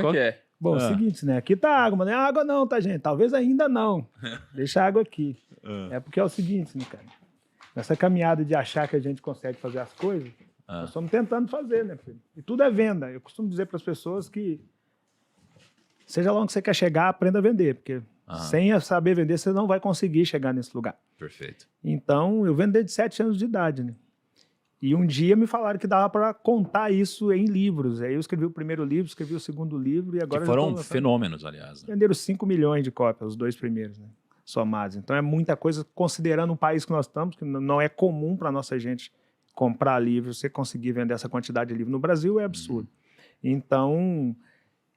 Como é que é? Bom, é o seguinte, né? Aqui tá água, mas não é água não, tá, gente? Talvez ainda não. Deixa a água aqui. É porque é o seguinte, né, cara? Nessa caminhada de achar que a gente consegue fazer as coisas, nós estamos tentando fazer, né, filho? E tudo é venda. Eu costumo dizer para as pessoas que seja lá onde você quer chegar, aprenda a vender, porque sem saber vender, você não vai conseguir chegar nesse lugar. Perfeito. Então, eu vendo desde 7 anos de idade, né? E um dia me falaram que dava para contar isso em livros. Aí eu escrevi o primeiro livro, escrevi o segundo livro e agora... Que foram fenômenos, aliás. Né? Venderam 5 milhões de cópias, os 2 primeiros, né? Somados. Então é muita coisa, considerando o país que nós estamos, que não é comum para nossa gente comprar livro, você conseguir vender essa quantidade de livro no Brasil é absurdo. Então,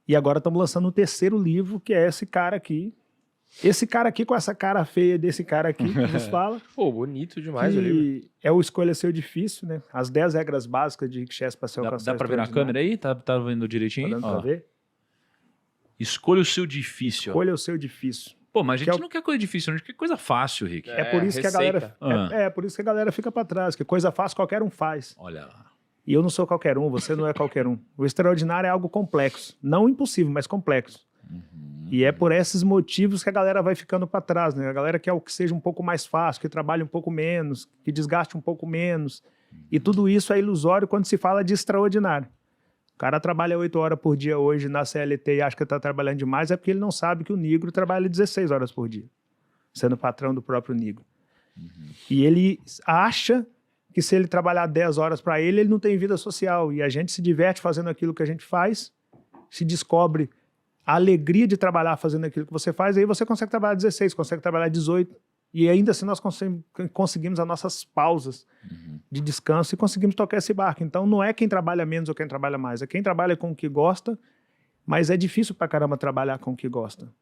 e agora estamos lançando o terceiro livro, que é esse cara aqui. Esse cara aqui com essa cara feia desse cara aqui que nos fala. Pô, bonito demais o livro. É o Escolha Seu Difícil, né? As 10 regras básicas de Rick Chess para se alcançar. Dá para ver na câmera aí? Tá vendo direitinho? Tá dando pra ver? Escolha o seu difícil. Escolha o seu difícil. Pô, mas a gente não quer coisa difícil, a gente quer coisa fácil, Rick. É por isso que a galera... por isso que a galera fica para trás, que coisa fácil qualquer um faz. Olha lá. E eu não sou qualquer um, você não é qualquer um. O extraordinário é algo complexo. Não impossível, mas complexo. E é por esses motivos que a galera vai ficando para trás, né? A galera quer o que seja um pouco mais fácil, que trabalhe um pouco menos, que desgaste um pouco menos. E tudo isso é ilusório quando se fala de extraordinário. O cara trabalha 8 horas por dia hoje na CLT e acha que está trabalhando demais, é porque ele não sabe que o negro trabalha 16 horas por dia, sendo patrão do próprio negro. E ele acha que se ele trabalhar 10 horas para ele não tem vida social. E a gente se diverte fazendo aquilo que a gente faz, se descobre a alegria de trabalhar fazendo aquilo que você faz, aí você consegue trabalhar 16, consegue trabalhar 18, e ainda assim nós conseguimos as nossas pausas de descanso e conseguimos tocar esse barco. Então não é quem trabalha menos ou quem trabalha mais, é quem trabalha com o que gosta, mas é difícil pra caramba trabalhar com o que gosta.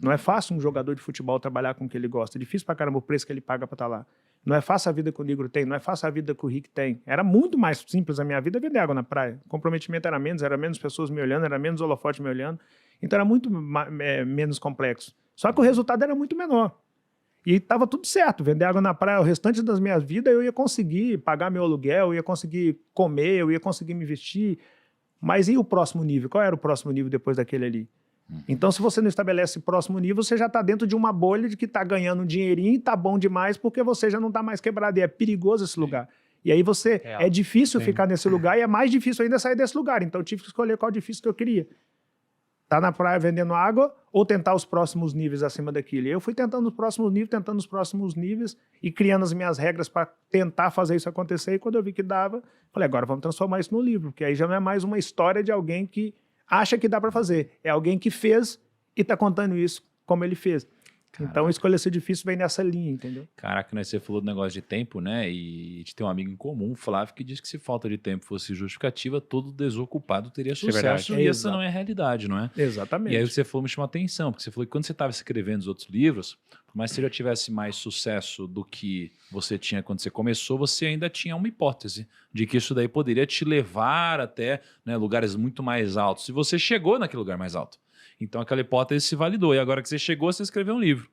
Não é fácil um jogador de futebol trabalhar com o que ele gosta, é difícil pra caramba o preço que ele paga pra estar lá. Não é fácil a vida que o negro tem, não é fácil a vida que o Rick tem. Era muito mais simples a minha vida vender água na praia. O comprometimento era menos pessoas me olhando, era menos holofote me olhando. Então era muito menos complexo. Só que o resultado era muito menor. E estava tudo certo, vender água na praia o restante das minhas vidas, eu ia conseguir pagar meu aluguel, eu ia conseguir comer, eu ia conseguir me vestir. Mas e o próximo nível? Qual era o próximo nível depois daquele ali? Então, se você não estabelece o próximo nível, você já está dentro de uma bolha de que está ganhando um dinheirinho e está bom demais porque você já não está mais quebrado. E é perigoso esse lugar. E aí é difícil ficar nesse lugar e é mais difícil ainda sair desse lugar. Então, eu tive que escolher qual difícil que eu queria. Tá na praia vendendo água ou tentar os próximos níveis acima daquilo. E eu fui tentando os próximos níveis e criando as minhas regras para tentar fazer isso acontecer. E quando eu vi que dava, falei, agora vamos transformar isso no livro, porque aí já não é mais uma história de alguém que acha que dá para fazer. É alguém que fez e tá contando isso como ele fez. Caraca. Então, escolha ser difícil vem nessa linha, entendeu? Caraca, né? Você falou do negócio de tempo, né? E a gente tem um amigo em comum, o Flávio, que diz que se falta de tempo fosse justificativa, todo desocupado teria sucesso. E essa não é a realidade, não é? Exatamente. E aí você falou, me chamou a atenção, porque você falou que quando você estava escrevendo os outros livros, por mais que você já tivesse mais sucesso do que você tinha quando você começou, você ainda tinha uma hipótese de que isso daí poderia te levar até, né, lugares muito mais altos. E você chegou naquele lugar mais alto. Então aquela hipótese se validou. E agora que você chegou, você escreveu um livro.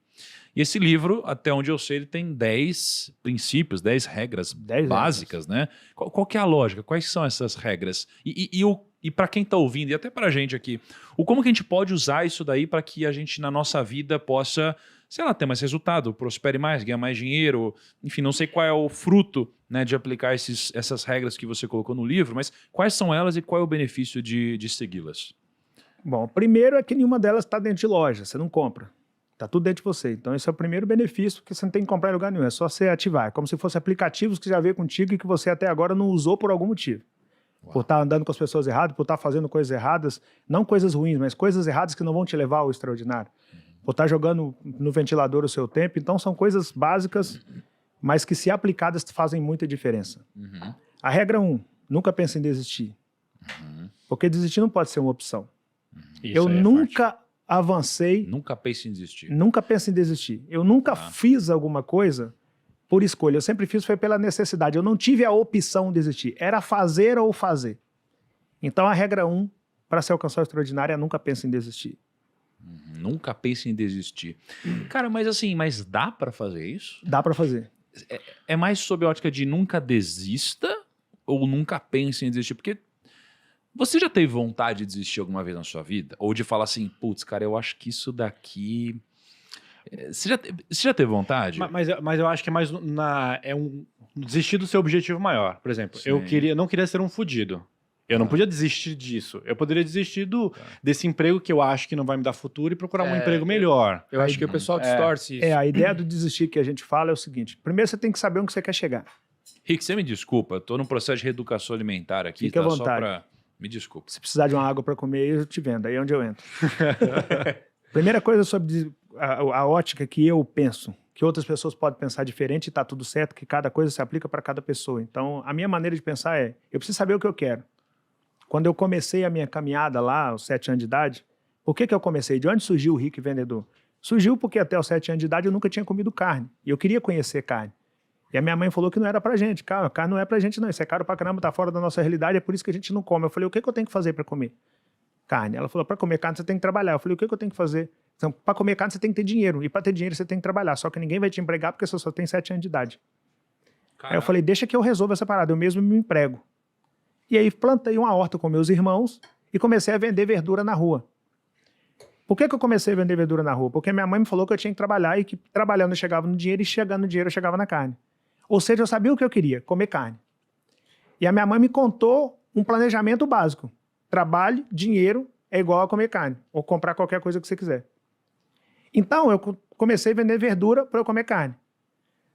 E esse livro, até onde eu sei, ele tem 10 princípios, 10 regras básicas, né? Qual que é a lógica? Quais são essas regras? E para quem está ouvindo, e até para a gente aqui, como que a gente pode usar isso daí para que a gente, na nossa vida, possa, sei lá, ter mais resultado, prospere mais, ganhar mais dinheiro, enfim, não sei qual é o fruto, né, de aplicar essas regras que você colocou no livro, mas quais são elas e qual é o benefício de segui-las? Bom, primeiro é que nenhuma delas está dentro de loja, você não compra. Está tudo dentro de você. Então esse é o primeiro benefício, porque você não tem que comprar em lugar nenhum, é só você ativar. É como se fossem aplicativos que já veio contigo e que você até agora não usou por algum motivo. Uau. Por estar andando com as pessoas erradas, por estar fazendo coisas erradas, não coisas ruins, mas coisas erradas que não vão te levar ao extraordinário. Por estar jogando no ventilador o seu tempo. Então são coisas básicas, mas que se aplicadas fazem muita diferença. A regra 1, nunca pense em desistir. Porque desistir não pode ser uma opção. Eu nunca avancei. Nunca pense em desistir. Nunca pense em desistir. Eu nunca fiz alguma coisa por escolha. Eu sempre fiz foi pela necessidade. Eu não tive a opção de desistir. Era fazer ou fazer. Então a regra 1 para se alcançar o extraordinário é nunca pense em desistir. Nunca pense em desistir. Cara, mas assim, mas dá para fazer isso? Dá para fazer. É mais sob a ótica de nunca desista ou nunca pense em desistir? Porque Você já teve vontade de desistir alguma vez na sua vida? Ou de falar assim, putz, cara, eu acho que isso daqui... Você já teve vontade? Mas eu acho que é mais desistir do seu objetivo maior. Por exemplo, Sim. eu não queria ser um fudido. Eu não podia desistir disso. Eu poderia desistir desse emprego que eu acho que não vai me dar futuro e procurar um emprego melhor. Eu acho que o pessoal distorce isso. A ideia do desistir que a gente fala é o seguinte. Primeiro você tem que saber onde você quer chegar. Rick, você me desculpa, eu tô num processo de reeducação alimentar aqui, Fique à tá? vontade. Só pra... Me desculpa. Se precisar de uma água para comer, eu te vendo. Aí é onde eu entro. Primeira coisa sobre a ótica que eu penso, que outras pessoas podem pensar diferente e tá tudo certo, que cada coisa se aplica para cada pessoa. Então, a minha maneira de pensar é, eu preciso saber o que eu quero. Quando eu comecei a minha caminhada lá, aos 7 anos de idade, por que eu comecei? De onde surgiu o Rick Vendedor? Surgiu porque até os 7 anos de idade eu nunca tinha comido carne. E eu queria conhecer carne. E a minha mãe falou que não era pra gente. Cara, carne não é pra gente não, isso é caro pra caramba, tá fora da nossa realidade, é por isso que a gente não come. Eu falei, o que eu tenho que fazer pra comer carne? Ela falou, pra comer carne você tem que trabalhar. Eu falei, o que eu tenho que fazer? Então, pra comer carne você tem que ter dinheiro. E pra ter dinheiro você tem que trabalhar. Só que ninguém vai te empregar porque você só tem 7 anos de idade. Aí eu falei, deixa que eu resolvo essa parada, eu mesmo me emprego. E aí plantei uma horta com meus irmãos e comecei a vender verdura na rua. Por que eu comecei a vender verdura na rua? Porque minha mãe me falou que eu tinha que trabalhar e que trabalhando eu chegava no dinheiro e chegando no dinheiro eu chegava na carne. Ou seja, eu sabia o que eu queria, comer carne. E a minha mãe me contou um planejamento básico. Trabalho, dinheiro é igual a comer carne, ou comprar qualquer coisa que você quiser. Então, eu comecei a vender verdura para eu comer carne.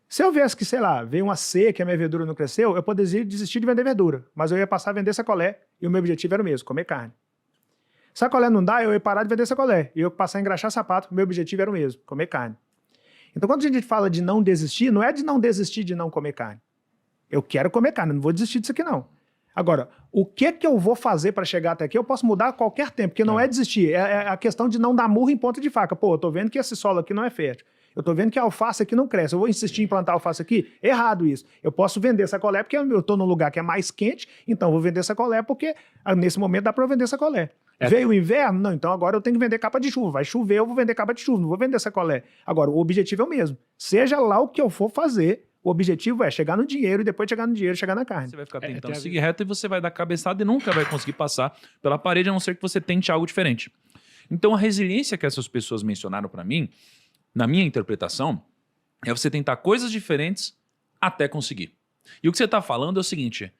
Se eu viesse que, sei lá, veio uma seca e a minha verdura não cresceu, eu poderia desistir de vender verdura, mas eu ia passar a vender sacolé e o meu objetivo era o mesmo, comer carne. Sacolé não dá, eu ia parar de vender sacolé e eu ia passar a engraxar sapato, o meu objetivo era o mesmo, comer carne. Então, quando a gente fala de não desistir, não é de não desistir de não comer carne. Eu quero comer carne, não vou desistir disso aqui não. Agora, o que eu vou fazer para chegar até aqui, eu posso mudar a qualquer tempo, porque não é desistir, é a questão de não dar murro em ponta de faca. Pô, eu tô vendo que esse solo aqui não é fértil. Eu tô vendo que a alface aqui não cresce. Eu vou insistir em plantar alface aqui? Errado isso. Eu posso vender sacolé porque eu tô num lugar que é mais quente, então eu vou vender sacolé porque nesse momento dá para eu vender sacolé. Veio o inverno? Não, então agora eu tenho que vender capa de chuva. Vai chover, eu vou vender capa de chuva, não vou vender sacolé. Agora, o objetivo é o mesmo. Seja lá o que eu for fazer, o objetivo é chegar no dinheiro e depois chegar no dinheiro chegar na carne. Você vai ficar tentando seguir reto e você vai dar cabeçada e nunca vai conseguir passar pela parede, a não ser que você tente algo diferente. Então, a resiliência que essas pessoas mencionaram para mim, na minha interpretação, é você tentar coisas diferentes até conseguir. E o que você está falando é o seguinte,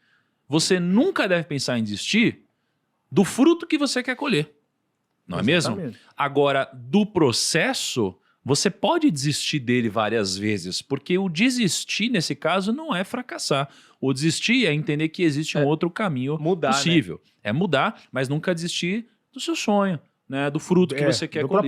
você nunca deve pensar em desistir do fruto que você quer colher. Não é mesmo? Agora, do processo, você pode desistir dele várias vezes, porque o desistir, nesse caso, não é fracassar. O desistir é entender que existe um outro caminho possível. Né? É mudar, mas nunca desistir do seu sonho, né? Do fruto que você quer colher.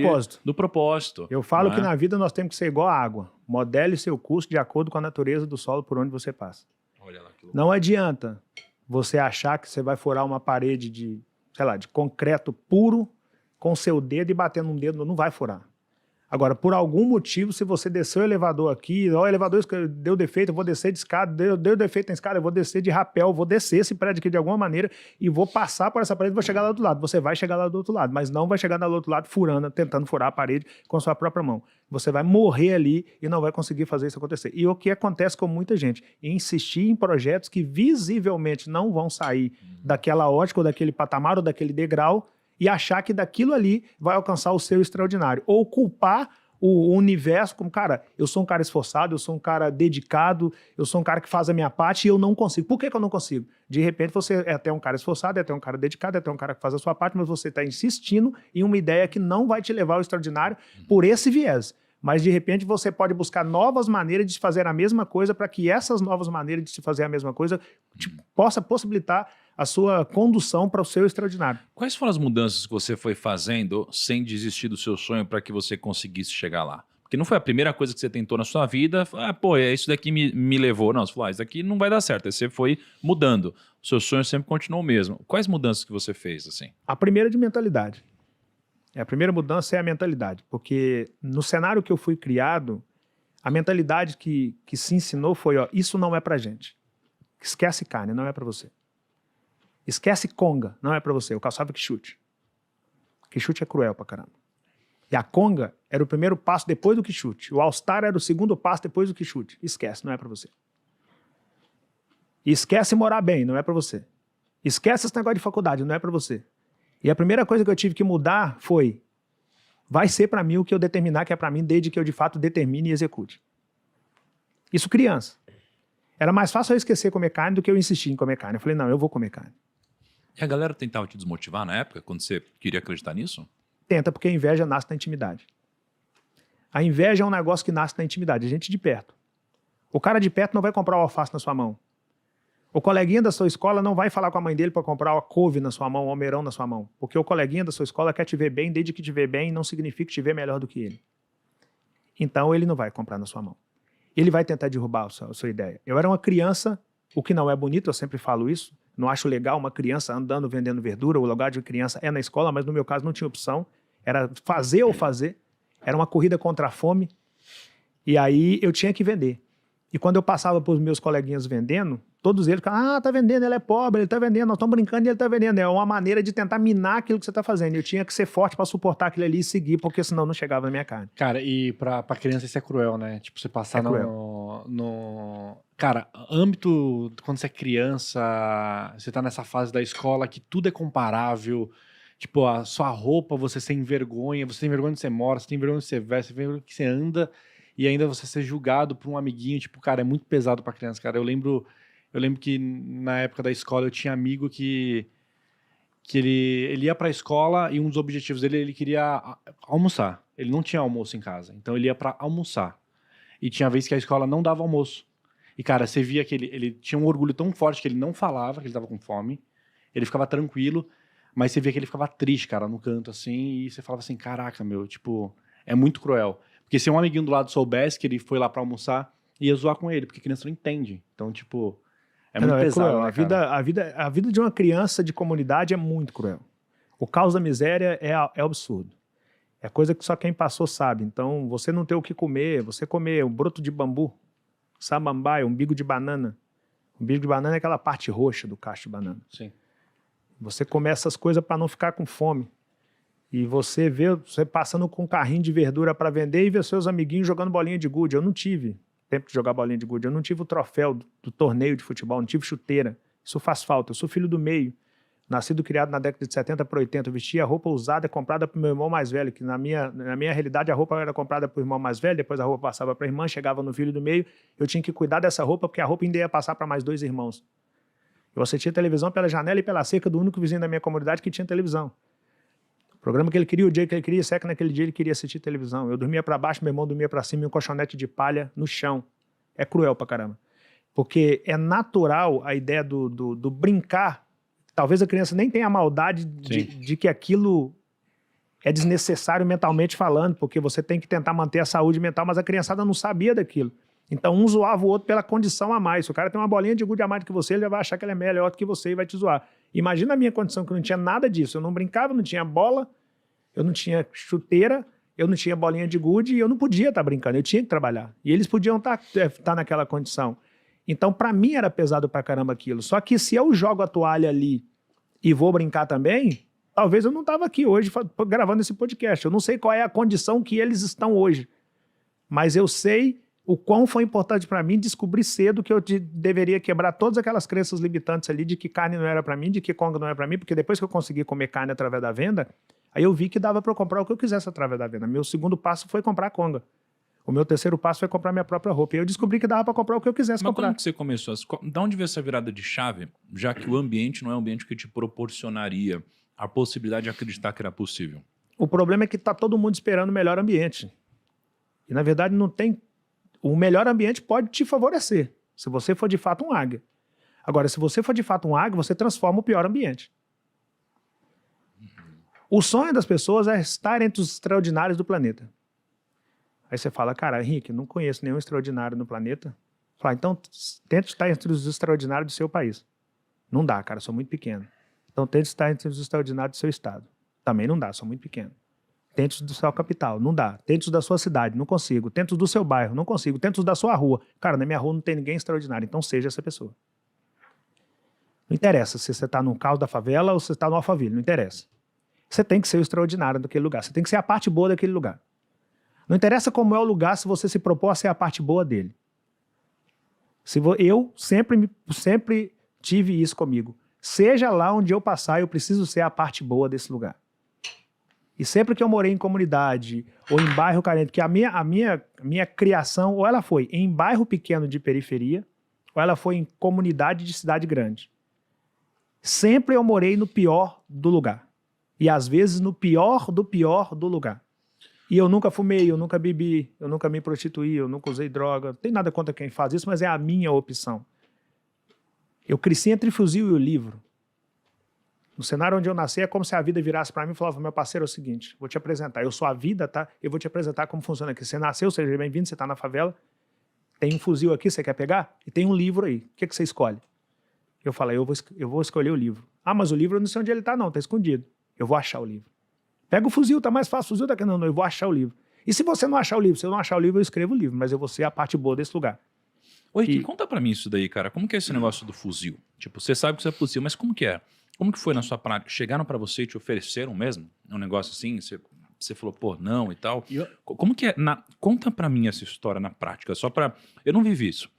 Do propósito. Eu falo que na vida nós temos que ser igual a água. Modele seu curso de acordo com a natureza do solo por onde você passa. Olha lá, que louco. Não adianta você achar que você vai furar uma parede de, sei lá, de concreto puro com seu dedo e bater num dedo, não vai furar. Agora, por algum motivo, se você desceu o elevador aqui, o elevador deu defeito, eu vou descer de escada, deu defeito na escada, eu vou descer de rapel, eu vou descer esse prédio aqui de alguma maneira e vou passar por essa parede e vou chegar lá do outro lado. Você vai chegar lá do outro lado, mas não vai chegar lá do outro lado furando, tentando furar a parede com a sua própria mão. Você vai morrer ali e não vai conseguir fazer isso acontecer. E o que acontece com muita gente? Insistir em projetos que visivelmente não vão sair daquela ótica ou daquele patamar ou daquele degrau e achar que daquilo ali vai alcançar o seu extraordinário. Ou culpar o universo como, cara, eu sou um cara esforçado, eu sou um cara dedicado, eu sou um cara que faz a minha parte e eu não consigo. Por que eu não consigo? De repente você é até um cara esforçado, é até um cara dedicado, é até um cara que faz a sua parte, mas você está insistindo em uma ideia que não vai te levar ao extraordinário por esse viés. Mas, de repente, você pode buscar novas maneiras de fazer a mesma coisa para que essas novas maneiras de se fazer a mesma coisa possa possibilitar a sua condução para o seu extraordinário. Quais foram as mudanças que você foi fazendo sem desistir do seu sonho para que você conseguisse chegar lá? Porque não foi a primeira coisa que você tentou na sua vida, isso daqui me levou. Não, você falou, isso daqui não vai dar certo. Aí você foi mudando. O seu sonho sempre continuou o mesmo. Quais mudanças que você fez, assim? A primeira de mentalidade. A primeira mudança é a mentalidade, porque no cenário que eu fui criado, a mentalidade que se ensinou foi, isso não é pra gente. Esquece carne, não é pra você. Esquece conga, não é pra você. Eu calçava quichute. Quichute é cruel pra caramba. E a conga era o primeiro passo depois do quichute. O all-star era o segundo passo depois do quichute. Esquece, não é pra você. E esquece morar bem, não é pra você. Esquece esse negócio de faculdade, não é para você. E a primeira coisa que eu tive que mudar foi, vai ser para mim o que eu determinar que é para mim, desde que eu de fato determine e execute. Isso criança. Era mais fácil eu esquecer comer carne do que eu insistir em comer carne. Eu falei, não, eu vou comer carne. E a galera tentava te desmotivar na época, quando você queria acreditar nisso? Tenta, porque a inveja nasce na intimidade. A inveja é um negócio que nasce na intimidade, a gente de perto. O cara de perto não vai comprar o alface na sua mão. O coleguinha da sua escola não vai falar com a mãe dele para comprar a couve na sua mão, o almeirão na sua mão. Porque o coleguinha da sua escola quer te ver bem, desde que te ver bem, não significa te ver melhor do que ele. Então ele não vai comprar na sua mão. Ele vai tentar derrubar a sua ideia. Eu era uma criança, o que não é bonito, eu sempre falo isso. Não acho legal uma criança andando vendendo verdura. O lugar de criança é na escola, mas no meu caso não tinha opção. Era fazer ou fazer. Era uma corrida contra a fome. E aí eu tinha que vender. E quando eu passava para os meus coleguinhas vendendo, todos eles ficavam, tá vendendo, ele é pobre, ele tá vendendo, nós estamos brincando e ele tá vendendo. É uma maneira de tentar minar aquilo que você tá fazendo. Eu tinha que ser forte para suportar aquilo ali e seguir, porque senão não chegava na minha carne. Cara, e pra criança isso é cruel, né? Tipo, você passar Cara, âmbito, quando você é criança, você tá nessa fase da escola que tudo é comparável. Tipo, a sua roupa, você tem vergonha onde você mora, você tem vergonha onde você veste, você tem vergonha que você anda, e ainda você ser julgado por um amiguinho, tipo, cara, é muito pesado pra criança, cara. Eu lembro que na época da escola eu tinha amigo que ele ia pra escola e um dos objetivos dele, ele queria almoçar. Ele não tinha almoço em casa, então ele ia pra almoçar. E tinha vez que a escola não dava almoço. E, cara, você via que ele tinha um orgulho tão forte que ele não falava que ele tava com fome, ele ficava tranquilo, mas você via que ele ficava triste, cara, no canto, assim, e você falava assim, caraca, meu, tipo, é muito cruel. Porque se um amiguinho do lado soubesse que ele foi lá pra almoçar, ia zoar com ele, porque a criança não entende. Então, tipo, é muito pesado, cruel. Né, a vida de uma criança de comunidade é muito cruel. O caos da miséria é absurdo. É coisa que só quem passou sabe. Então, você não ter o que comer, você comer um broto de bambu, samambaia, umbigo de banana. Umbigo de banana é aquela parte roxa do cacho de banana. Sim. Você comer essas coisas para não ficar com fome. E você vê você passando com um carrinho de verdura para vender e ver seus amiguinhos jogando bolinha de gude. Eu não tive tempo de jogar bolinha de gude. Eu não tive o troféu do torneio de futebol, não tive chuteira. Isso faz falta. Eu sou filho do meio. Nascido e criado na década de 70 para 80. Eu vestia roupa usada comprada para o meu irmão mais velho, que na minha realidade a roupa era comprada para o irmão mais velho, depois a roupa passava para a irmã, chegava no filho do meio. Eu tinha que cuidar dessa roupa porque a roupa ainda ia passar para mais 2 irmãos. Eu assistia televisão pela janela e pela cerca do único vizinho da minha comunidade que tinha televisão. O programa que ele queria, o dia que ele queria, que naquele dia ele queria assistir televisão. Eu dormia para baixo, meu irmão dormia para cima, e um colchonete de palha no chão. É cruel pra caramba. Porque é natural a ideia do brincar. Talvez a criança nem tenha a maldade de que aquilo é desnecessário mentalmente falando, porque você tem que tentar manter a saúde mental, mas a criançada não sabia daquilo. Então um zoava o outro pela condição a mais. Se o cara tem uma bolinha de gude a mais do que você, ele já vai achar que ele é melhor do que você e vai te zoar. Imagina a minha condição, que eu não tinha nada disso. Eu não brincava, não tinha bola, eu não tinha chuteira, eu não tinha bolinha de gude e eu não podia estar brincando, eu tinha que trabalhar. E eles podiam estar naquela condição. Então, para mim, era pesado pra caramba aquilo. Só que se eu jogo a toalha ali e vou brincar também, talvez eu não estava aqui hoje gravando esse podcast. Eu não sei qual é a condição que eles estão hoje. Mas eu sei o quão foi importante para mim descobrir cedo que eu deveria quebrar todas aquelas crenças limitantes ali de que carne não era para mim, de que conga não era para mim, porque depois que eu consegui comer carne através da venda, aí eu vi que dava para eu comprar o que eu quisesse através da venda. Meu segundo passo foi comprar conga. O meu terceiro passo foi comprar minha própria roupa. E eu descobri que dava para comprar o que eu quisesse comprar. Mas como que você começou? De onde veio essa virada de chave, já que o ambiente não é um ambiente que te proporcionaria a possibilidade de acreditar que era possível? O problema é que está todo mundo esperando o melhor ambiente. E, na verdade, não tem... O melhor ambiente pode te favorecer, se você for de fato um águia. Agora, se você for de fato um águia, você transforma o pior ambiente. O sonho das pessoas é estar entre os extraordinários do planeta. Aí você fala, cara, Henrique, não conheço nenhum extraordinário no planeta. Fala, então tente estar entre os extraordinários do seu país. Não dá, cara, sou muito pequeno. Então tente estar entre os extraordinários do seu estado. Também não dá, sou muito pequeno. Tente os do sua capital, não dá. Tente os da sua cidade, não consigo. Tente os do seu bairro, não consigo. Tente os da sua rua. Cara, na minha rua não tem ninguém extraordinário, então seja essa pessoa. Não interessa se você está no caos da favela ou se você está no Alphaville, não interessa. Você tem que ser o extraordinário daquele lugar. Você tem que ser a parte boa daquele lugar. Não interessa como é o lugar se você se propor a ser a parte boa dele. Eu sempre tive isso comigo. seja lá onde eu passar, eu preciso ser a parte boa desse lugar. E sempre que eu morei em comunidade ou em bairro carente, que a minha criação, ou ela foi em bairro pequeno de periferia, ou ela foi em comunidade de cidade grande. Sempre eu morei no pior do lugar. E às vezes no pior do lugar. E eu nunca fumei, eu nunca bebi, eu nunca me prostituí, eu nunca usei droga. Não tem nada contra quem faz isso, mas é a minha opção. Eu cresci entre fuzil e o livro. No cenário onde eu nasci, é como se a vida virasse para mim e falava, meu parceiro, é o seguinte, vou te apresentar, eu sou a vida, tá? Eu vou te apresentar como funciona aqui. Você nasceu, seja bem-vindo, você está na favela, tem um fuzil aqui, você quer pegar? E tem um livro aí, o que você escolhe? Eu falei, eu vou escolher o livro. Ah, mas o livro eu não sei onde ele está não, está escondido. Eu vou achar o livro. Pega o fuzil, tá mais fácil, o fuzil tá aqui. Não, eu vou achar o livro. E se você não achar o livro? Se eu não achar o livro, eu escrevo o livro, mas eu vou ser a parte boa desse lugar. Oi, conta pra mim isso daí, cara. Como que é esse negócio do fuzil? Tipo, você sabe que você é fuzil, mas como que é? Como que foi na sua prática? Chegaram pra você e te ofereceram mesmo? Um negócio assim? Você falou, pô, não e tal. Como que é? Conta pra mim essa história na prática. Só pra... Eu não vivi isso,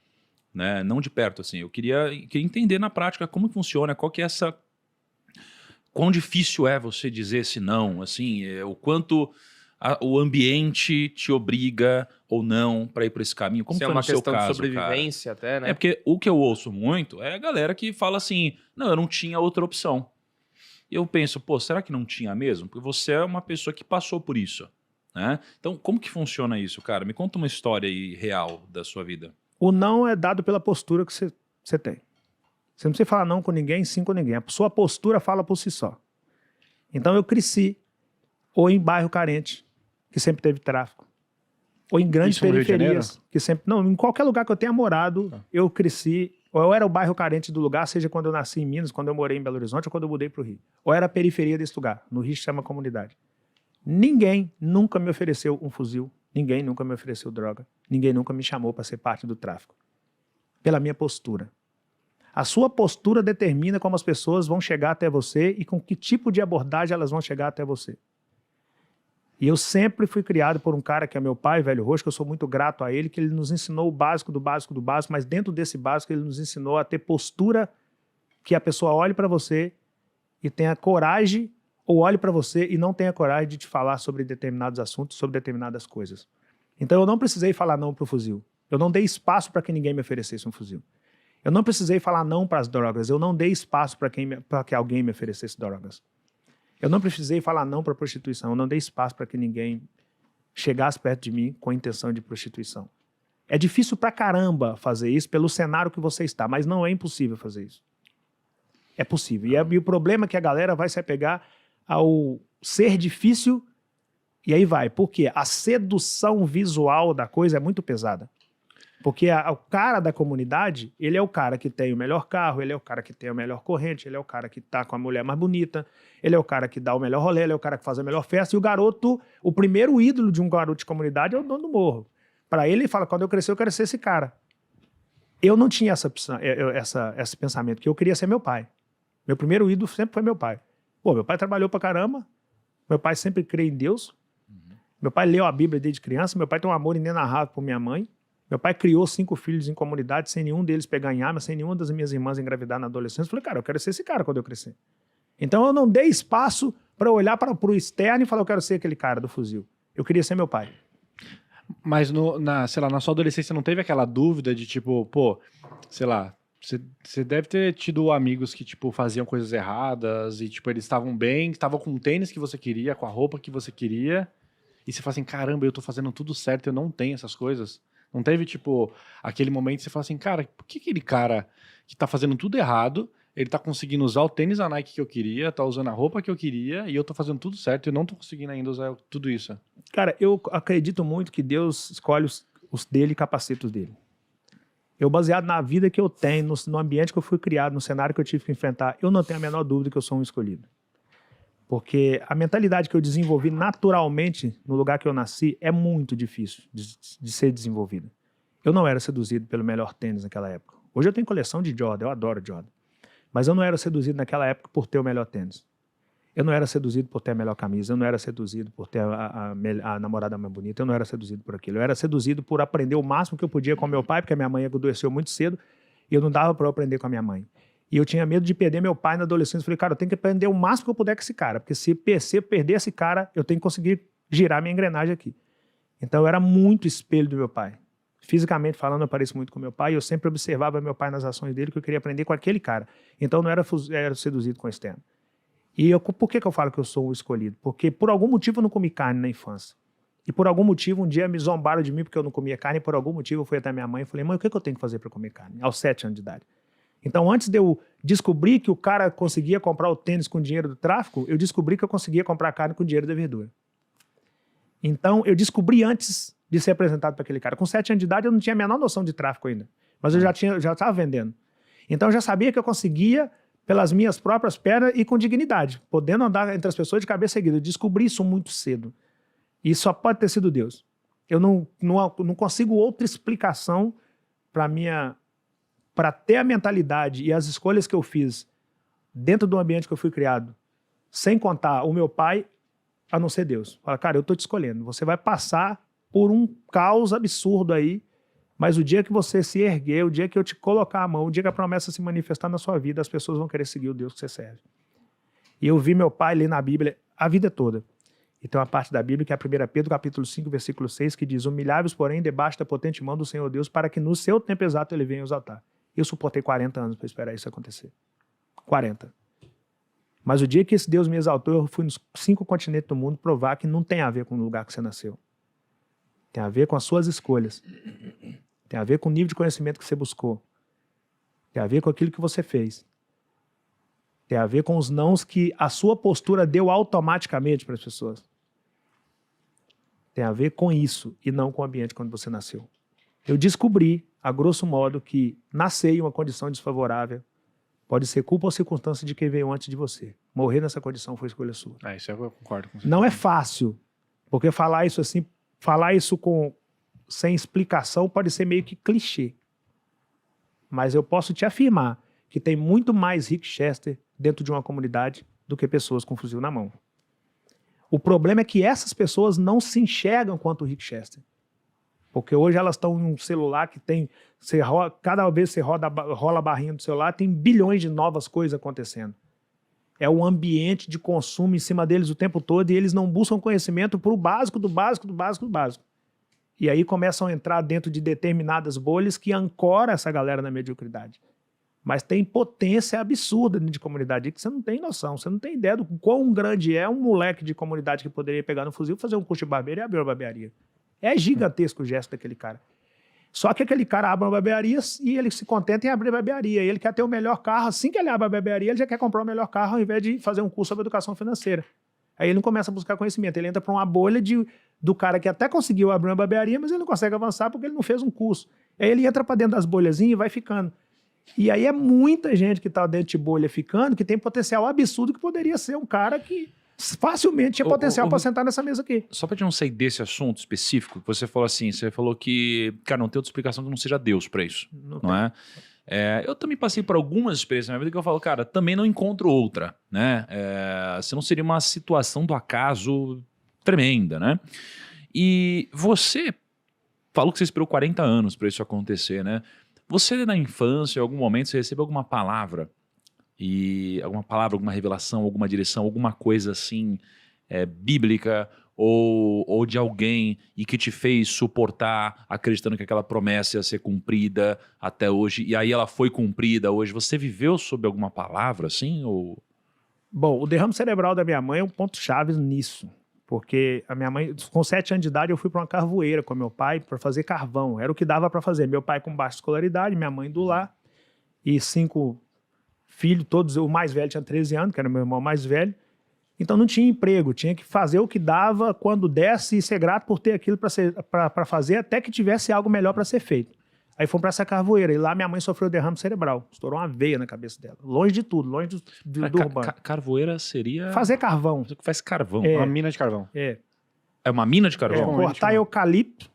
né? Não de perto, assim. Eu queria entender na prática como funciona, qual que é essa... Quão difícil é você dizer esse não, assim, o quanto o ambiente te obriga ou não para ir por esse caminho. Como foi no seu caso, é uma questão de sobrevivência cara? até, né? É porque o que eu ouço muito é a galera que fala assim, não, eu não tinha outra opção. E eu penso, pô, será que não tinha mesmo? Porque você é uma pessoa que passou por isso, né? Então, como que funciona isso, cara? Me conta uma história aí real da sua vida. O não é dado pela postura que você tem. Você não precisa falar não com ninguém, sim com ninguém. A sua postura fala por si só. Então eu cresci ou em bairro carente, que sempre teve tráfico, ou em grandes periferias, que sempre... Não, em qualquer lugar que eu tenha morado, eu cresci, ou eu era o bairro carente do lugar, seja quando eu nasci em Minas, quando eu morei em Belo Horizonte, ou quando eu mudei para o Rio. Ou era a periferia desse lugar. No Rio se chama comunidade. Ninguém nunca me ofereceu um fuzil, ninguém nunca me ofereceu droga, ninguém nunca me chamou para ser parte do tráfico. Pela minha postura. A sua postura determina como as pessoas vão chegar até você e com que tipo de abordagem elas vão chegar até você. E eu sempre fui criado por um cara que é meu pai, Velho Roxo, que eu sou muito grato a ele, que ele nos ensinou o básico do básico do básico, mas dentro desse básico ele nos ensinou a ter postura que a pessoa olhe para você e tenha coragem, ou olhe para você e não tenha coragem de te falar sobre determinados assuntos, sobre determinadas coisas. Então eu não precisei falar não para o fuzil. Eu não dei espaço para que ninguém me oferecesse um fuzil. Eu não precisei falar não para as drogas, eu não dei espaço para que alguém me oferecesse drogas. Eu não precisei falar não para a prostituição, eu não dei espaço para que ninguém chegasse perto de mim com a intenção de prostituição. É difícil pra caramba fazer isso pelo cenário que você está, mas não é impossível fazer isso. É possível. E o problema é que a galera vai se apegar ao ser difícil e aí vai. Por quê? A sedução visual da coisa é muito pesada. Porque o cara da comunidade, ele é o cara que tem o melhor carro, ele é o cara que tem a melhor corrente, ele é o cara que tá com a mulher mais bonita, ele é o cara que dá o melhor rolê, ele é o cara que faz a melhor festa, e o garoto, o primeiro ídolo de um garoto de comunidade é o dono do morro. Para ele, ele fala, quando eu crescer, eu quero ser esse cara. Eu não tinha esse pensamento, que eu queria ser meu pai. Meu primeiro ídolo sempre foi meu pai. Pô, meu pai trabalhou pra caramba, meu pai sempre crê em Deus, meu pai leu a Bíblia desde criança, meu pai tem um amor inenarrável por minha mãe. Meu pai criou 5 filhos em comunidade, sem nenhum deles pegar em arma, sem nenhuma das minhas irmãs engravidar na adolescência. Eu falei, cara, eu quero ser esse cara quando eu crescer. Então eu não dei espaço para olhar para o externo e falar, eu quero ser aquele cara do fuzil. Eu queria ser meu pai. Mas sei lá, na sua adolescência não teve aquela dúvida de tipo, pô, sei lá, você deve ter tido amigos que tipo faziam coisas erradas e tipo eles estavam bem, estavam com o tênis que você queria, com a roupa que você queria, e você fala assim, caramba, eu tô fazendo tudo certo, eu não tenho essas coisas. Não teve, tipo, aquele momento que você fala assim, cara, por que aquele cara que tá fazendo tudo errado, ele tá conseguindo usar o tênis da Nike que eu queria, tá usando a roupa que eu queria, e eu tô fazendo tudo certo e eu não tô conseguindo ainda usar tudo isso? Cara, eu acredito muito que Deus escolhe os dele e capacita os dele. Eu, baseado na vida que eu tenho, no ambiente que eu fui criado, no cenário que eu tive que enfrentar, eu não tenho a menor dúvida que eu sou um escolhido. Porque a mentalidade que eu desenvolvi naturalmente no lugar que eu nasci é muito difícil de ser desenvolvida. Eu não era seduzido pelo melhor tênis naquela época. Hoje eu tenho coleção de Jordan, eu adoro Jordan. Mas eu não era seduzido naquela época por ter o melhor tênis. Eu não era seduzido por ter a melhor camisa, eu não era seduzido por ter a namorada mais bonita, eu não era seduzido por aquilo. Eu era seduzido por aprender o máximo que eu podia com meu pai, porque a minha mãe adoeceu muito cedo e eu não dava para eu aprender com a minha mãe. E eu tinha medo de perder meu pai na adolescência. Eu falei, cara, eu tenho que aprender o máximo que eu puder com esse cara, porque se perder esse cara, eu tenho que conseguir girar minha engrenagem aqui. Então eu era muito espelho do meu pai. Fisicamente falando, eu pareço muito com meu pai, e eu sempre observava meu pai nas ações dele, que eu queria aprender com aquele cara. Então não era seduzido com o externo. E por que eu falo que eu sou o escolhido? Porque por algum motivo eu não comi carne na infância. E por algum motivo, um dia me zombaram de mim porque eu não comia carne, e por algum motivo eu fui até minha mãe e falei, mãe, o que eu tenho que fazer para comer carne? Aos 7 anos de idade. Então, antes de eu descobrir que o cara conseguia comprar o tênis com dinheiro do tráfico, eu descobri que eu conseguia comprar carne com dinheiro da verdura. Então, eu descobri antes de ser apresentado para aquele cara. Com 7 anos de idade, eu não tinha a menor noção de tráfico ainda. Mas eu já estava vendendo. Então, eu já sabia que eu conseguia pelas minhas próprias pernas e com dignidade, podendo andar entre as pessoas de cabeça erguida. Eu descobri isso muito cedo. E só pode ter sido Deus. Eu não consigo outra explicação para ter a mentalidade e as escolhas que eu fiz dentro do ambiente que eu fui criado, sem contar o meu pai, a não ser Deus. Fala, cara, eu estou te escolhendo. Você vai passar por um caos absurdo aí, mas o dia que você se erguer, o dia que eu te colocar a mão, o dia que a promessa se manifestar na sua vida, as pessoas vão querer seguir o Deus que você serve. E eu vi meu pai ler na Bíblia a vida toda. E tem uma parte da Bíblia que é a 1 Pedro, capítulo 5, versículo 6, que diz, humilhai-vos, porém, debaixo da potente mão do Senhor Deus, para que no seu tempo exato ele venha exaltar. Eu suportei 40 anos para esperar isso acontecer. 40. Mas o dia que esse Deus me exaltou, eu fui nos 5 continentes do mundo provar que não tem a ver com o lugar que você nasceu. Tem a ver com as suas escolhas. Tem a ver com o nível de conhecimento que você buscou. Tem a ver com aquilo que você fez. Tem a ver com os nãos que a sua postura deu automaticamente para as pessoas. Tem a ver com isso e não com o ambiente quando você nasceu. Eu descobri, a grosso modo, que nascer em uma condição desfavorável pode ser culpa ou circunstância de quem veio antes de você. Morrer nessa condição foi escolha sua. Isso eu concordo com você. Não é fácil, porque falar isso sem explicação pode ser meio que clichê. Mas eu posso te afirmar que tem muito mais Rick Chester dentro de uma comunidade do que pessoas com fuzil na mão. O problema é que essas pessoas não se enxergam quanto o Rick Chester. Porque hoje elas estão em um celular que tem... cada vez que você rola a barrinha do celular, tem bilhões de novas coisas acontecendo. É um ambiente de consumo em cima deles o tempo todo e eles não buscam conhecimento para o básico, do básico, do básico, do básico. E aí começam a entrar dentro de determinadas bolhas que ancoram essa galera na mediocridade. Mas tem potência absurda de comunidade que você não tem noção, você não tem ideia do quão grande é um moleque de comunidade que poderia pegar no fuzil, fazer um curso de barbeiro e abrir uma barbearia. É gigantesco o gesto daquele cara. Só que aquele cara abre uma barbearia e ele se contenta em abrir a barbearia. Ele quer ter o melhor carro, assim que ele abre a barbearia, ele já quer comprar o melhor carro ao invés de fazer um curso sobre educação financeira. Aí ele não começa a buscar conhecimento, ele entra para uma bolha do cara que até conseguiu abrir uma barbearia, mas ele não consegue avançar porque ele não fez um curso. Aí ele entra para dentro das bolhazinhas e vai ficando. E aí é muita gente que está dentro de bolha ficando, que tem potencial absurdo, que poderia ser um cara que facilmente tinha potencial para sentar nessa mesa aqui. Só para não sair desse assunto específico, você falou assim, você falou que, cara, não tem outra explicação que não seja Deus para isso, não é? Eu também passei por algumas experiências na minha vida que eu falo, cara, também não encontro outra, né? Se não seria uma situação do acaso tremenda, né? E você falou que você esperou 40 anos para isso acontecer, né? Você na infância, em algum momento, você recebeu alguma palavra, alguma revelação, alguma direção, alguma coisa assim, bíblica ou de alguém e que te fez suportar acreditando que aquela promessa ia ser cumprida até hoje, e aí ela foi cumprida hoje. Você viveu sob alguma palavra assim? Ou... Bom, o derrame cerebral da minha mãe é um ponto-chave nisso. Porque a minha mãe, com 7 anos de idade, eu fui para uma carvoeira com meu pai para fazer carvão. Era o que dava para fazer. Meu pai com baixa escolaridade, minha mãe do lar, e 5 filhos, todos. O mais velho tinha 13 anos, que era meu irmão mais velho. Então não tinha emprego, tinha que fazer o que dava quando desse e ser grato por ter aquilo para fazer, até que tivesse algo melhor para ser feito. Aí fomos para essa carvoeira, e lá minha mãe sofreu derrame cerebral. Estourou uma veia na cabeça dela. Longe de tudo, longe do urbano. Carvoeira seria... Fazer carvão. Você que faz carvão. Uma mina de carvão. É uma mina de carvão? Cortar eucalipto,